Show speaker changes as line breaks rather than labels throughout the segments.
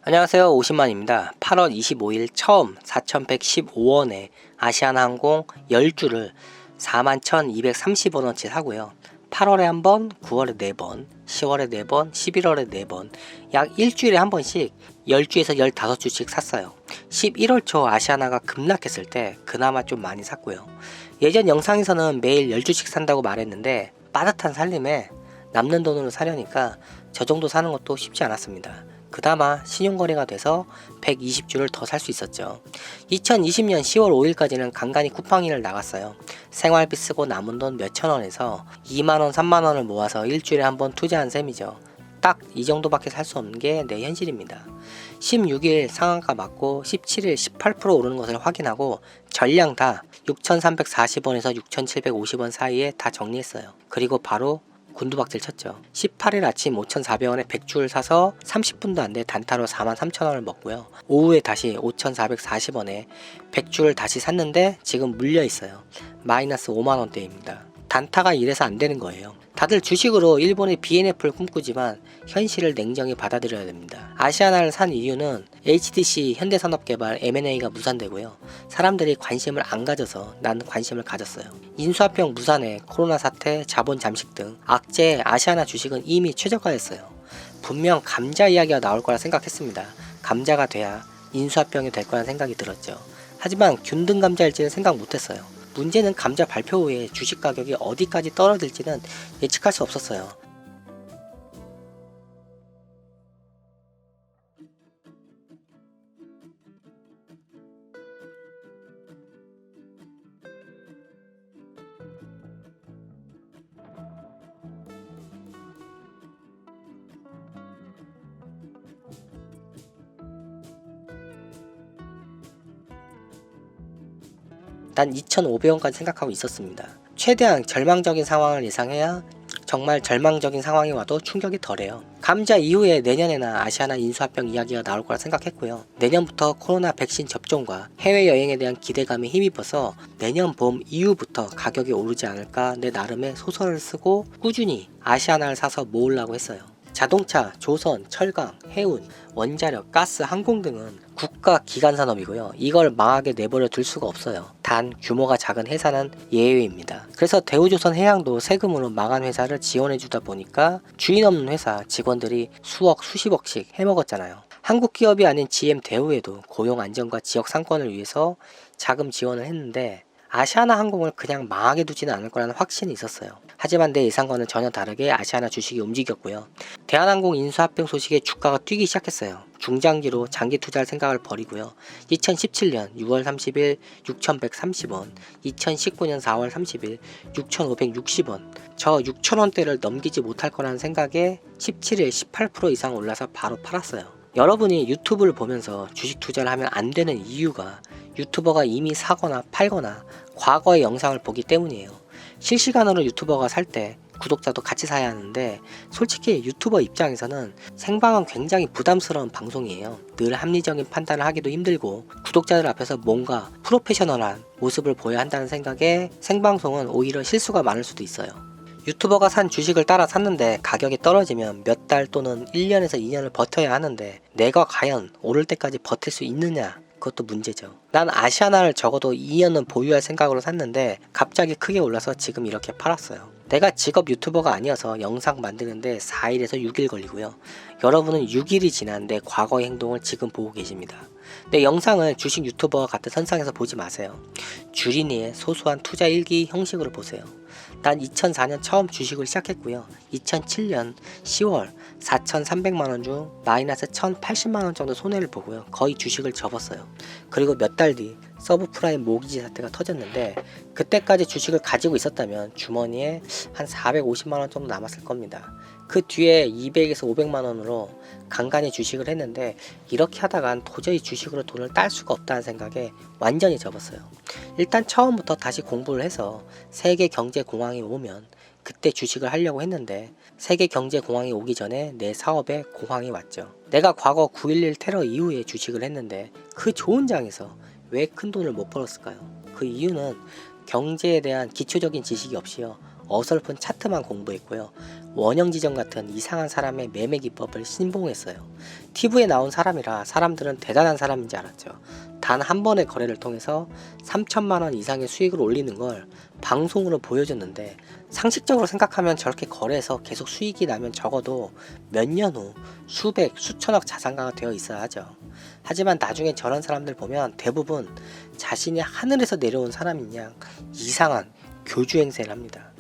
안녕하세요. 오신만입니다. 8월 25일 처음 4,115원에 아시아나항공 10주를 41,230원어치 사고요. 8월에 한 번, 9월에 4번, 10월에 4번, 11월에 4번, 약 일주일에 한 번씩 10주에서 15주씩 샀어요. 11월 초 아시아나가 급락했을 때 그나마 좀 많이 샀고요. 예전 영상에서는 매일 10주씩 산다고 말했는데 빠듯한 살림에 남는 돈으로 사려니까 저 정도 사는 것도 쉽지 않았습니다. 그나마 신용거래가 돼서 120주를 더 살 수 있었죠. 2020년 10월 5일까지는 간간히 쿠팡이를 나갔어요. 생활비 쓰고 남은 돈 몇천원에서 2만원 3만원을 모아서 일주일에 한 번 투자한 셈이죠. 딱 이 정도밖에 살 수 없는 게 내 현실입니다. 16일 상한가 맞고 17일 18% 오르는 것을 확인하고 전량 다 6,340원에서 6,750원 사이에 다 정리했어요. 그리고 바로 곤두박질 쳤죠. 18일 아침 5,400원에 100주를 사서 30분도 안 돼 단타로 43,000원을 먹고요. 오후에 다시 5,440원에 100주를 다시 샀는데 지금 물려 있어요. 마이너스 5만원대입니다. 단타가 이래서 안 되는 거예요. 다들 주식으로 일본의 BNF를 꿈꾸지만 현실을 냉정히 받아들여야 됩니다. 아시아나를 산 이유는 HTC 현대산업개발 M&A가 무산되고요. 사람들이 관심을 안 가져서 난 관심을 가졌어요. 인수합병 무산에 코로나 사태, 자본 잠식 등 악재의 아시아나 주식은 이미 최저가였어요. 분명 감자 이야기가 나올 거라 생각했습니다. 감자가 돼야 인수합병이 될 거란 생각이 들었죠. 하지만 균등 감자일지는 생각 못했어요. 문제는 감자 발표 후에 주식 가격이 어디까지 떨어질지는 예측할 수 없었어요. 난 2,500원까지 생각하고 있었습니다. 최대한 절망적인 상황을 예상해야 정말 절망적인 상황이 와도 충격이 덜해요. 감자 이후에 내년에나 아시아나 인수합병 이야기가 나올 거라 생각했고요. 내년부터 코로나 백신 접종과 해외여행에 대한 기대감에 힘입어서 내년 봄 이후부터 가격이 오르지 않을까 내 나름의 소설을 쓰고 꾸준히 아시아나를 사서 모으려고 했어요. 자동차, 조선, 철강, 해운, 원자력, 가스, 항공 등은 국가 기간 산업이고요. 이걸 망하게 내버려 둘 수가 없어요. 단 규모가 작은 회사는 예외입니다. 그래서 대우조선 해양도 세금으로 망한 회사를 지원해 주다 보니까 주인 없는 회사 직원들이 수억 수십억씩 해먹었잖아요. 한국 기업이 아닌 GM 대우에도 고용 안정과 지역 상권을 위해서 자금 지원을 했는데 아시아나 항공을 그냥 망하게 두지는 않을 거라는 확신이 있었어요. 하지만 내 예상과는 전혀 다르게 아시아나 주식이 움직였고요. 대한항공 인수합병 소식에 주가가 뛰기 시작했어요. 중장기로 장기 투자할 생각을 버리고요. 2017년 6월 30일 6,130원, 2019년 4월 30일 6,560원, 저 6,000원대를 넘기지 못할 거라는 생각에 17일 18% 이상 올라서 바로 팔았어요. 여러분이 유튜브를 보면서 주식 투자를 하면 안 되는 이유가 유튜버가 이미 사거나 팔거나 과거의 영상을 보기 때문이에요. 실시간으로 유튜버가 살 때 구독자도 같이 사야 하는데 솔직히 유튜버 입장에서는 생방은 굉장히 부담스러운 방송이에요. 늘 합리적인 판단을 하기도 힘들고 구독자들 앞에서 뭔가 프로페셔널한 모습을 보여야 한다는 생각에 생방송은 오히려 실수가 많을 수도 있어요. 유튜버가 산 주식을 따라 샀는데 가격이 떨어지면 몇 달 또는 1년에서 2년을 버텨야 하는데 내가 과연 오를 때까지 버틸 수 있느냐, 그것도 문제죠. 난 아시아나를 적어도 2년은 보유할 생각으로 샀는데 갑자기 크게 올라서 지금 이렇게 팔았어요. 내가 직업 유튜버가 아니어서 영상 만드는데 4일에서 6일 걸리고요. 여러분은 6일이 지난 내 과거의 행동을 지금 보고 계십니다. 내 영상을 주식 유튜버와 같은 선상에서 보지 마세요. 주린이의 소소한 투자 일기 형식으로 보세요. 난 2004년 처음 주식을 시작했고요. 2007년 10월 4,300만원 중 마이너스 1,080만원 정도 손해를 보고요. 거의 주식을 접었어요. 그리고 몇 달 뒤 서브프라임 모기지 사태가 터졌는데 그때까지 주식을 가지고 있었다면 주머니에 한 450만원 정도 남았을 겁니다. 그 뒤에 200에서 500만원으로 간간히 주식을 했는데 이렇게 하다간 도저히 주식으로 돈을 딸 수가 없다는 생각에 완전히 접었어요. 일단 처음부터 다시 공부를 해서 세계 경제 공황이 오면 그때 주식을 하려고 했는데 세계 경제 공황이 오기 전에 내 사업에 공황이 왔죠. 내가 과거 9.11 테러 이후에 주식을 했는데 그 좋은 장에서 왜 큰 돈을 못 벌었을까요? 그 이유는 경제에 대한 기초적인 지식이 없이요. 어설픈 차트만 공부했고요. 원형지정 같은 이상한 사람의 매매 기법을 신봉했어요. TV에 나온 사람이라 사람들은 대단한 사람인 줄 알았죠. 단 한 번의 거래를 통해서 3천만 원 이상의 수익을 올리는 걸 방송으로 보여줬는데, 상식적으로 생각하면 저렇게 거래해서 계속 수익이 나면 적어도 몇 년 후 수백, 수천억 자산가가 되어 있어야 하죠. 하지만 나중에 저런 사람들 보면 대부분 자신이 하늘에서 내려온 사람인 양 이상한 교주 행세를 합니다.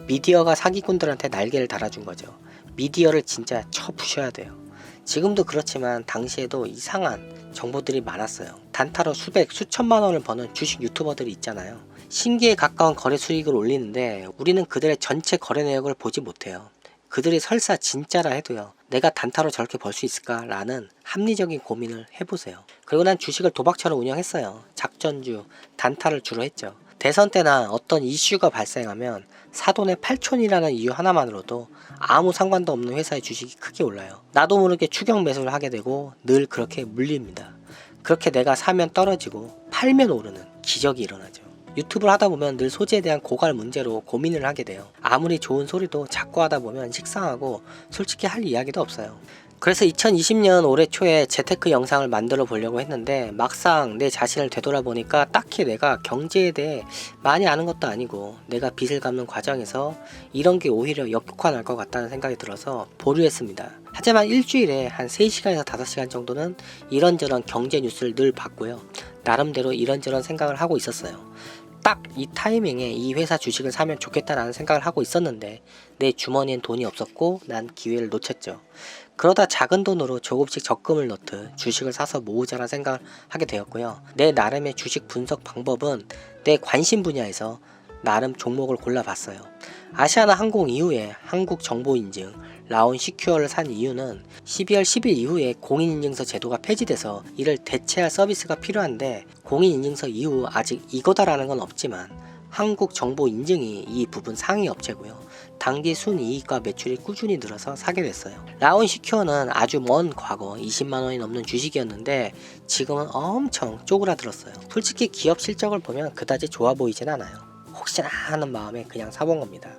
미디어가 사기꾼들한테 날개를 달아준 거죠. 미디어를 진짜 쳐부셔야 돼요. 지금도 그렇지만 당시에도 이상한 정보들이 많았어요. 단타로 수백, 수천만 원을 버는 주식 유튜버들이 있잖아요. 신기에 가까운 거래 수익을 올리는데 우리는 그들의 전체 거래 내역을 보지 못해요. 그들이 설사 진짜라 해도요, 내가 단타로 저렇게 벌 수 있을까? 라는 합리적인 고민을 해보세요. 그리고 난 주식을 도박처럼 운영했어요. 작전주, 단타를 주로 했죠. 대선 때나 어떤 이슈가 발생하면 사돈의 8촌이라는 이유 하나만으로도 아무 상관도 없는 회사의 주식이 크게 올라요. 나도 모르게 추격 매수를 하게 되고 늘 그렇게 물립니다. 그렇게 내가 사면 떨어지고 팔면 오르는 기적이 일어나죠. 유튜브를 하다 보면 늘 소재에 대한 고갈 문제로 고민을 하게 돼요. 아무리 좋은 소리도 자꾸 하다 보면 식상하고 솔직히 할 이야기도 없어요. 그래서 2020년 올해 초에 재테크 영상을 만들어 보려고 했는데, 막상 내 자신을 되돌아보니까 딱히 내가 경제에 대해 많이 아는 것도 아니고 내가 빚을 갚는 과정에서 이런 게 오히려 역효과 날 것 같다는 생각이 들어서 보류했습니다. 하지만 일주일에 한 3시간에서 5시간 정도는 이런저런 경제 뉴스를 늘 봤고요. 나름대로 이런저런 생각을 하고 있었어요. 딱 이 타이밍에 이 회사 주식을 사면 좋겠다라는 생각을 하고 있었는데 내 주머니엔 돈이 없었고 난 기회를 놓쳤죠. 그러다 작은 돈으로 조금씩 적금을 넣듯 주식을 사서 모으자라는 생각을 하게 되었고요. 내 나름의 주식 분석 방법은 내 관심 분야에서 나름 종목을 골라봤어요. 아시아나 항공 이후에 한국정보인증, 라온시큐어를 산 이유는 12월 10일 이후에 공인인증서 제도가 폐지돼서 이를 대체할 서비스가 필요한데, 공인인증서 이후 아직 이거다라는 건 없지만 한국정보인증이 이 부분 상위 업체고요. 단기 순이익과 매출이 꾸준히 늘어서 사게 됐어요. 라온시큐어는 아주 먼 과거 20만원이 넘는 주식이었는데 지금은 엄청 쪼그라들었어요. 솔직히 기업 실적을 보면 그다지 좋아 보이진 않아요. 혹시나 하는 마음에 그냥 사본 겁니다.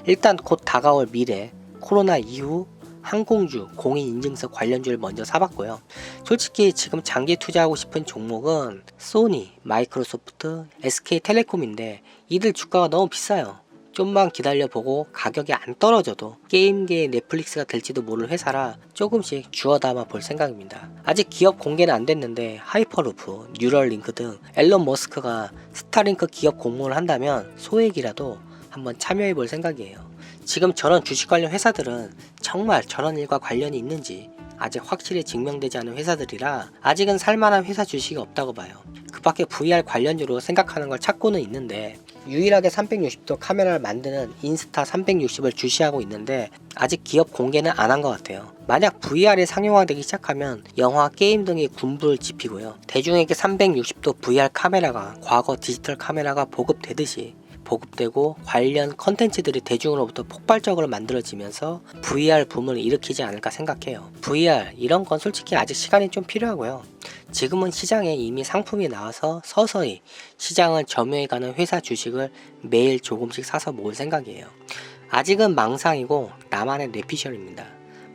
일단 곧 다가올 미래, 코로나 이후 항공주, 공인인증서 관련주를 먼저 사봤고요. 솔직히 지금 장기 투자하고 싶은 종목은 소니, 마이크로소프트, SK텔레콤인데 이들 주가가 너무 비싸요. 좀만 기다려보고 가격이 안 떨어져도 게임계의 넷플릭스가 될지도 모를 회사라 조금씩 주워 담아 볼 생각입니다. 아직 기업 공개는 안 됐는데 하이퍼루프, 뉴럴링크 등 앨런 머스크가 스타링크 기업 공모를 한다면 소액이라도 한번 참여해 볼 생각이에요. 지금 저런 주식 관련 회사들은 정말 저런 일과 관련이 있는지 아직 확실히 증명되지 않은 회사들이라 아직은 살만한 회사 주식이 없다고 봐요. 그 밖에 VR 관련주로 생각하는 걸 찾고는 있는데, 유일하게 360도 카메라를 만드는 인스타 360을 주시하고 있는데 아직 기업 공개는 안 한 것 같아요. 만약 VR이 상용화되기 시작하면 영화, 게임 등이 군부를 지피고요. 대중에게 360도 VR 카메라가 과거 디지털 카메라가 보급되듯이 보급되고 관련 컨텐츠들이 대중으로부터 폭발적으로 만들어지면서 VR 붐을 일으키지 않을까 생각해요. VR 이런 건 솔직히 아직 시간이 좀 필요하고요. 지금은 시장에 이미 상품이 나와서 서서히 시장을 점유해가는 회사 주식을 매일 조금씩 사서 모을 생각이에요. 아직은 망상이고 나만의 뇌피셜입니다.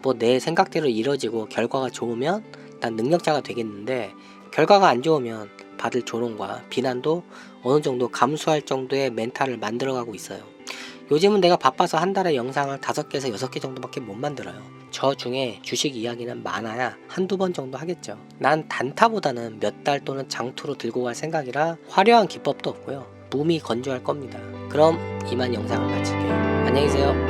뭐 내 생각대로 이뤄지고 결과가 좋으면 난 능력자가 되겠는데, 결과가 안 좋으면 받을 조롱과 비난도 어느 정도 감수할 정도의 멘탈을 만들어가고 있어요. 요즘은 내가 바빠서 한 달에 영상을 5개에서 6개 정도밖에 못 만들어요. 저 중에 주식 이야기는 많아야 한두 번 정도 하겠죠. 난 단타보다는 몇 달 또는 장투로 들고 갈 생각이라 화려한 기법도 없고요. 몸이 건조할 겁니다. 그럼 이만 영상을 마칠게요. 안녕히 계세요.